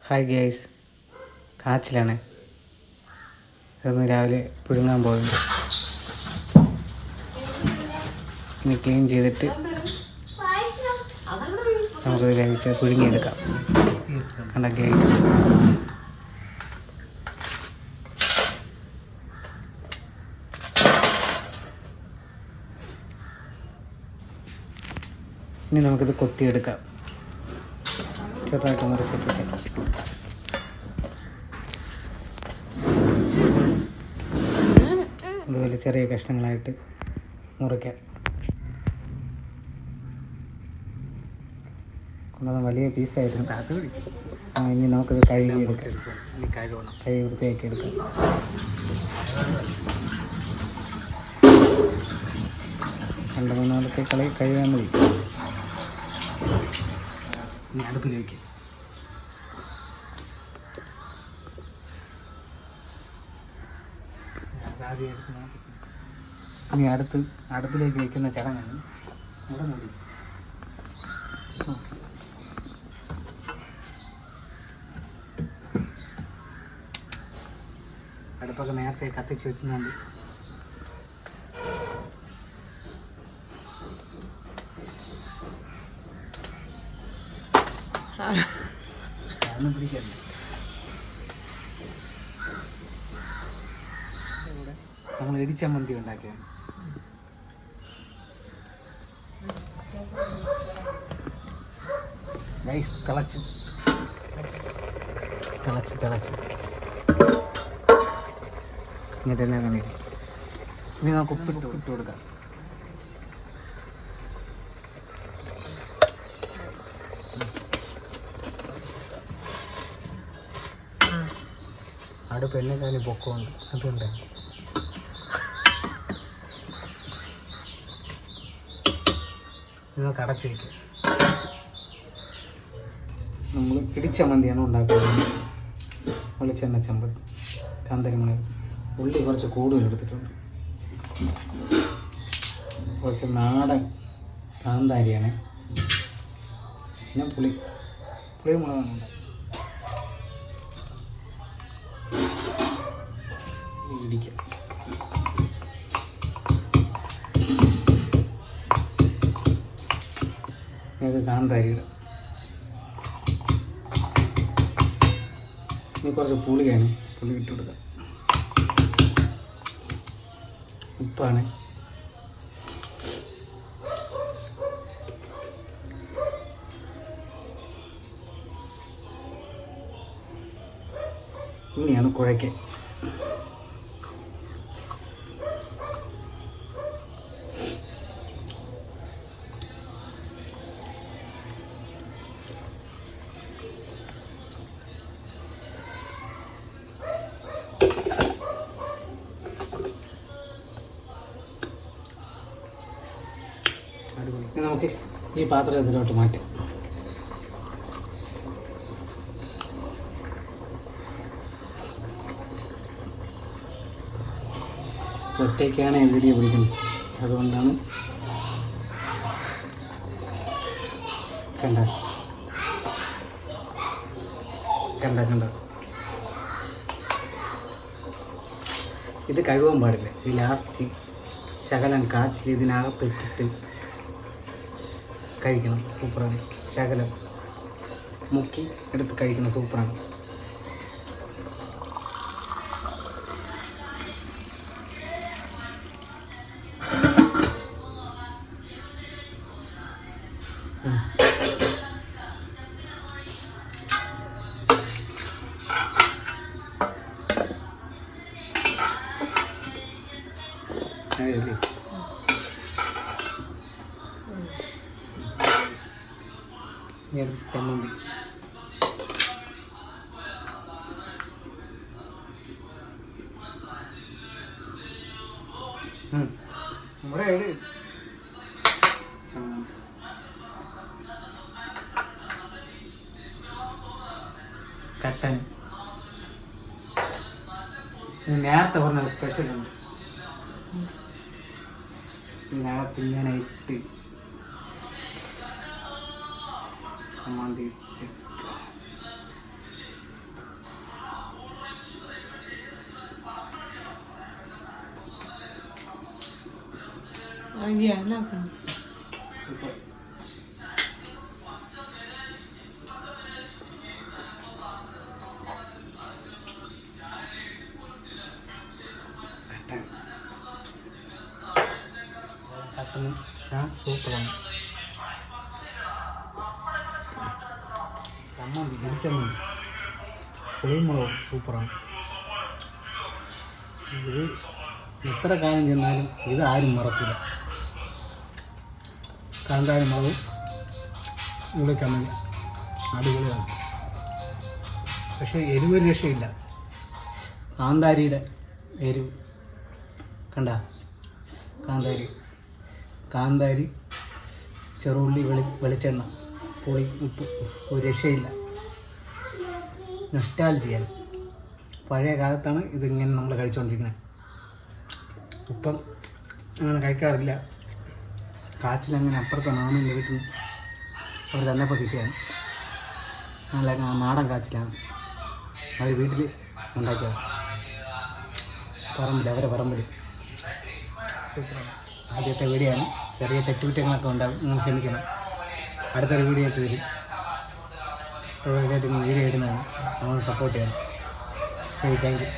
Hi guys, കാച്ചിലാണ്. അതൊന്ന് രാവിലെ പുഴുങ്ങാൻ പോകുന്നു. ഇനി ക്ലീൻ ചെയ്തിട്ട് നമുക്കത് കഴിച്ച് പുഴുങ്ങിയെടുക്കാം. കണ്ട ഗൈസ്, ഇനി നമുക്കിത് കൊത്തിയെടുക്കാം. ചെറുതായിട്ട് മുറിച്ചിട്ട് അതുപോലെ ചെറിയ കഷ്ണങ്ങളായിട്ട് മുറിക്കാം. കൊണ്ടുവന്ന വലിയ പീസായിരുന്നു. ഇനി നമുക്കത് കഴുകി വൃത്തിയാക്കി എടുക്കാം. രണ്ട് മൂന്നാലത്തെ കഴുകാൻ മതി. ഇനി അടുപ്പിലേക്ക് അടുപ്പിലേക്ക് വയ്ക്കുന്ന ചടങ്ങാണ്. അടുപ്പൊക്കെ നേരത്തെ കത്തിച്ച് വെക്കുന്നുണ്ട്. ഒന്നും പിടിക്കണ്ട. നമ്മൾ ഇടിച്ചമ്മന്തി ഉണ്ടാക്കിയാണ്. ഗൈസ്, തിളച്ച് എന്നിട്ടെല്ലാം കണ്ടിട്ട് ഇനി നമുക്ക് ഉപ്പിട്ട് കൊടുക്കാം. അടുപ്പ് എന്നെക്കാളും പൊക്കമുണ്ട്, അതുകൊണ്ട് നമുക്ക് അടച്ചു വയ്ക്കാം. നമ്മൾ ഇടിച്ചമ്മന്തിയാണ് ഉണ്ടാക്കുന്നത്. വെളിച്ചെണ്ണ ചമ്പ്, കാന്താരിമുളക്, ഉള്ളി കുറച്ച് കൂടുതൽ എടുത്തിട്ടുണ്ട്. കുറച്ച് നാടൻ കാന്താരിയാണ്. പിന്നെ പുളിമുളകാണ് ഉണ്ടാക്കുന്നത്. ഇടിക്കാം. ഇത് കാന്താരി ഇടാം. ഇനി കുറച്ച് പുളി ഇട്ട് കൊടുക്കാം. ഉപ്പാണ്. ഇനിയാണ് കുഴയ്ക്കാൻ. നമുക്ക് ഈ പാത്രത്തിലോട്ട് മാറ്റാം. ഒറ്റയ്ക്കാണ് വീഡിയോ പിടിക്കുന്നത്, അതുകൊണ്ടാണ്. കണ്ട ഇത് കഴുകാൻ പാടില്ല. ഇത് ലാസ്റ്റ് ശകലം കാച്ചിൽ ഇതിനകത്തിട്ടിട്ട് കഴിക്കണം. സൂപ്പറാണ്. ശകലം മുക്കി എടുത്ത് കഴിക്കണം. സൂപ്പറാണ്. അതെ, ചമ്മന്തി. നമ്മുടെ കട്ടൻ നേരത്തെ പറഞ്ഞ സ്പെഷ്യലുണ്ട്. ഇതിനകത്ത് ഇങ്ങനെ ഇട്ട് ചമ്മന്തി സൂപ്പർ. സൂപ്പറാണ്. ചമ്മന്തി ഇടിച്ചമ്മന്തി പുളിമുളകും സൂപ്പറാണ്. ഇത് എത്ര കാലം ചെന്നാലും ഇത് ആരും മറക്കില്ല. കാന്താരി മുളകും ഇവിടെ ചമ്മന്തി അടിപൊളിയാണ്. പക്ഷേ എരിവ് രക്ഷയില്ല. കാന്താരിയുടെ എരിവ് കണ്ട, കാന്താരി ചെറുള്ളി വെളിച്ചെണ്ണ പുളി ഉപ്പ് ഒരു രക്ഷയില്ല. നൊസ്റ്റാൾജിയ. പഴയ കാലത്താണ് ഇതിങ്ങനെ നമ്മൾ കഴിച്ചുകൊണ്ടിരിക്കുന്നത്. ഇപ്പം അങ്ങനെ കഴിക്കാറില്ല. കാച്ചിലങ്ങനെ അപ്പുറത്തെ മാമൻ്റെ വീട്ടിൽ നിന്ന് അവർ തന്നപ്പോൾ കിട്ടിയാണ്. നല്ല നാടൻ കാച്ചിലാണ്. അവർ വീട്ടിൽ ഉണ്ടാക്കിയത്. അവരെ പറമ്പിൽ. സൂപ്പറാണ്. ആദ്യത്തെ വീഡിയോ ആണ്. ചെറിയ തെറ്റുകുറ്റങ്ങളൊക്കെ ഉണ്ടാകും, നിങ്ങൾ ക്ഷമിക്കണം. അടുത്തൊരു വീഡിയോ ആയിട്ട് വരും. തുടർച്ചയായിട്ട് വീഡിയോ ഇടുന്നതാണ്. നമ്മൾ സപ്പോർട്ട് ചെയ്യണം. ശരി, താങ്ക് യു.